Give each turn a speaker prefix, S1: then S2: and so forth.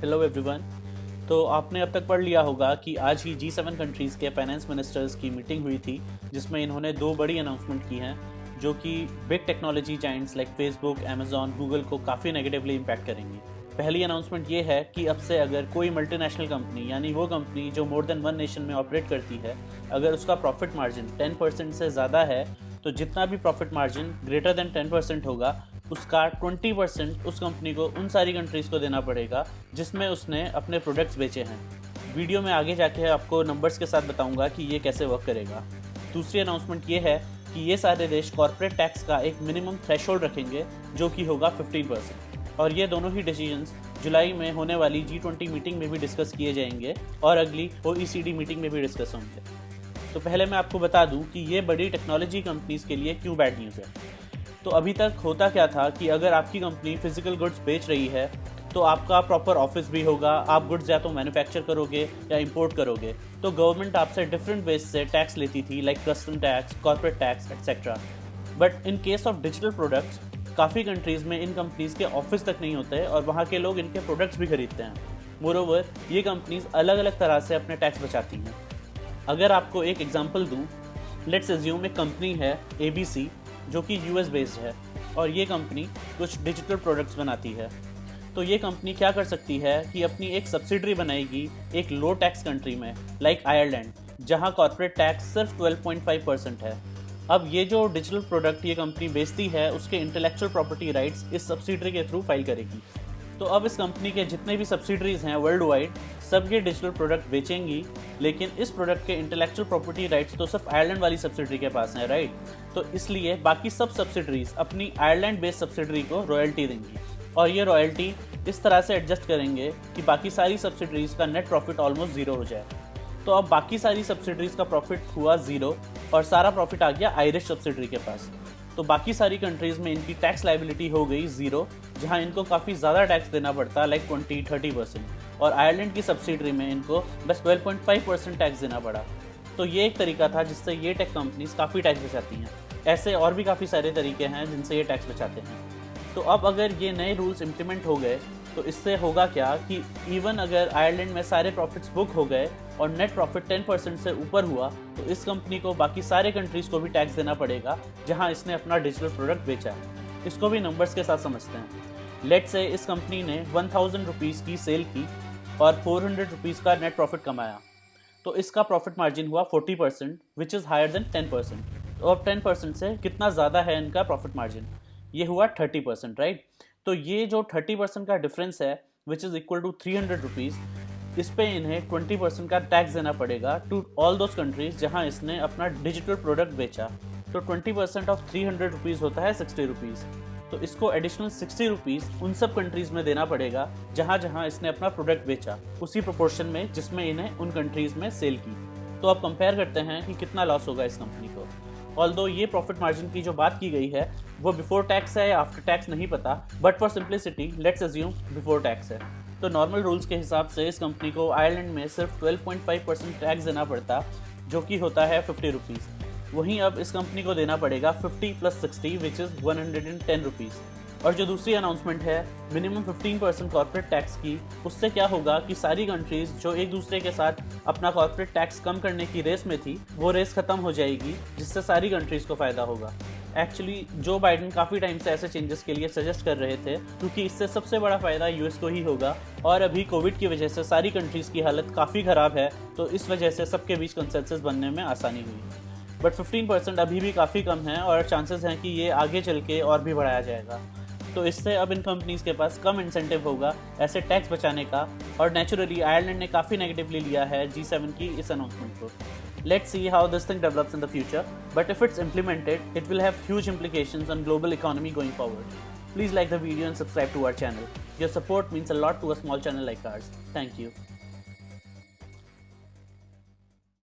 S1: Hello everyone. तो आपने अब तक पढ़ लिया होगा कि आज ही G7 कंट्रीज़ के फाइनेंस मिनिस्टर्स की मीटिंग हुई थी, जिसमें इन्होंने दो बड़ी अनाउंसमेंट की हैं जो कि big technology Giants like Facebook, Amazon, Google को काफ़ी नेगेटिवली इम्पैक्ट करेंगी। पहली अनाउंसमेंट ये है कि अब से अगर कोई मल्टीनेशनल कंपनी यानी वो कंपनी जो मोर देन वन नेशन में ऑपरेट करती है, अगर उसका प्रॉफिट मार्जिन 10% से ज़्यादा है तो जितना भी प्रॉफिट मार्जिन ग्रेटर देन 10% होगा उसका 20% उस कंपनी को उन सारी कंट्रीज़ को देना पड़ेगा जिसमें उसने अपने प्रोडक्ट्स बेचे हैं। वीडियो में आगे जाके आपको नंबर्स के साथ बताऊंगा कि ये कैसे वर्क करेगा। दूसरी अनाउंसमेंट ये है कि ये सारे देश कॉर्पोरेट टैक्स का एक मिनिमम थ्रेशोल्ड रखेंगे जो कि होगा 15%, और ये दोनों ही डिसीजंस जुलाई में होने वाली G20 मीटिंग में भी डिस्कस किए जाएंगे और अगली OECD मीटिंग में भी डिस्कस होंगे। तो पहले मैं आपको बता दूं कि ये बड़ी टेक्नोलॉजी कंपनीज़ के लिए क्यों बैड न्यूज़ है। तो अभी तक होता क्या था कि अगर आपकी कंपनी फिजिकल गुड्स बेच रही है तो आपका प्रॉपर ऑफिस भी होगा, आप गुड्स या तो मैन्युफैक्चर करोगे या इंपोर्ट करोगे, तो गवर्नमेंट आपसे डिफरेंट वेज से टैक्स लेती थी like custom tax, corporate tax etcetera. But in case of digital products काफ़ी कंट्रीज़ में इन कंपनीज़ के ऑफिस तक नहीं होते और वहाँ के लोग इनके प्रोडक्ट्स भी खरीदते हैं। मोरोवर ये कंपनीज़ अलग अलग तरह से अपने टैक्स बचाती हैं। अगर आपको एक एग्जांपल दूँ, लेट्स अज्यूम एक कंपनी है ABC जो कि US बेस्ड है और ये कंपनी कुछ डिजिटल प्रोडक्ट्स बनाती है। तो ये कंपनी क्या कर सकती है कि अपनी एक सब्सिडरी बनाएगी एक लो टैक्स कंट्री में लाइक आयरलैंड, जहाँ कॉर्पोरेट टैक्स सिर्फ 12.5% है। अब ये जो डिजिटल प्रोडक्ट ये कंपनी बेचती है उसके इंटेलेक्चुअल प्रॉपर्टी राइट्स इस सब्सिडरी के थ्रू फाइल करेगी। तो अब इस कंपनी के जितने भी सब्सिडरीज हैं वर्ल्ड वाइड सब ये डिजिटल प्रोडक्ट बेचेंगी, लेकिन इस प्रोडक्ट के इंटेलेक्चुअल प्रॉपर्टी राइट्स तो सिर्फ आयरलैंड वाली सब्सिडरी के पास हैं, राइट। तो इसलिए बाकी सब सब्सिडरीज अपनी आयरलैंड बेस्ड सब्सिडरी को रॉयल्टी देंगी और ये रॉयल्टी इस तरह से एडजस्ट करेंगे कि बाकी सारी सब्सिडरीज का नेट प्रॉफिट ऑलमोस्ट ज़ीरो हो जाए। तो अब बाकी सारी सब्सिडरीज का प्रॉफिट हुआ ज़ीरो और सारा प्रॉफिट आ गया आयरिश सब्सिडरी के पास। तो बाकी सारी कंट्रीज़ में इनकी टैक्स लाइबिलिटी हो गई ज़ीरो, जहां इनको काफ़ी ज़्यादा टैक्स देना पड़ता है लाइक 20-30%, और आयरलैंड की सब्सिडरी में इनको बस 12.5% टैक्स देना पड़ा। तो ये एक तरीका था जिससे ये टेक कंपनीज़ काफ़ी टैक्स बचाती हैं। ऐसे और भी काफ़ी सारे तरीके हैं जिनसे ये टैक्स बचाते हैं। तो अब अगर ये नए रूल्स इम्प्लीमेंट हो गए तो इससे होगा क्या कि इवन अगर आयरलैंड में सारे प्रॉफिट्स बुक हो गए और नेट प्रॉफिट 10% से ऊपर हुआ तो इस कंपनी को बाकी सारे कंट्रीज़ को भी टैक्स देना पड़ेगा जहां इसने अपना डिजिटल प्रोडक्ट बेचा है। इसको भी नंबर्स के साथ समझते हैं। लेट्स से इस कंपनी ने 1000 रुपीज़ की सेल की और 400 रुपीज़ का नेट प्रॉफिट कमाया, तो इसका प्रॉफिट मार्जिन हुआ 40%, विच इज़ हायर देन 10%। तो अब 10% से कितना ज़्यादा है इनका प्रॉफिट मार्जिन, ये हुआ 30%, राइट। तो ये जो 30% का डिफरेंस है which is equal to 300 rupees, इस पे इन्हें 20% का टैक्स देना पड़ेगा टू ऑल दोज कंट्रीज़ जहां इसने अपना डिजिटल प्रोडक्ट बेचा। तो 20% ऑफ 300 रुपीज़ होता है 60 रुपीज़। तो इसको एडिशनल 60 रुपीज़ उन सब कंट्रीज़ में देना पड़ेगा जहां जहां इसने अपना प्रोडक्ट बेचा, उसी प्रोपोर्शन में जिसमें इन्हें उन कंट्रीज़ में सेल की। तो अब कंपेयर करते हैं कि कितना लॉस होगा इस कंपनी को। ऑल्दो ये प्रॉफिट मार्जिन की जो बात की गई है वो बिफोर टैक्स है या आफ्टर टैक्स नहीं पता, but for simplicity let's assume before tax है। तो नॉर्मल रूल्स के हिसाब से इस कंपनी को आयरलैंड में सिर्फ 12.5% टैक्स देना पड़ता, जो कि होता है 50 रुपीज़। वहीं अब इस कंपनी को देना पड़ेगा 50 + 60 विच इज़ 110 रुपीज़। और जो दूसरी अनाउंसमेंट है मिनिमम 15% कॉर्पोरेट टैक्स की, उससे क्या होगा कि सारी कंट्रीज़ जो एक दूसरे के साथ अपना कॉर्पोरेट टैक्स कम करने की रेस में थी वो रेस ख़त्म हो जाएगी, जिससे सारी कंट्रीज़ को फ़ायदा होगा। एक्चुअली जो बाइडेन काफ़ी टाइम से ऐसे चेंजेस के लिए सजेस्ट कर रहे थे क्योंकि इससे सबसे बड़ा फ़ायदा US को ही होगा, और अभी कोविड की वजह से सारी कंट्रीज़ की हालत काफ़ी ख़राब है, तो इस वजह से सबके बीच कंसेंसस बनने में आसानी हुई। बट 15% अभी भी काफ़ी कम है और चांसेस हैं कि ये आगे चल के और भी बढ़ाया जाएगा। तो इससे अब इन कंपनीज़ के पास कम इंसेंटिव होगा ऐसे टैक्स बचाने का, और नेचुरली आयरलैंड ने काफ़ी नेगेटिवली लिया है G7 की इस अनाउंसमेंट को। Let's see how this thing develops in the future, but if it's implemented, it will have huge implications on global economy going forward. Please like the video and subscribe to our channel. Your support means a lot to a small channel like ours. Thank you.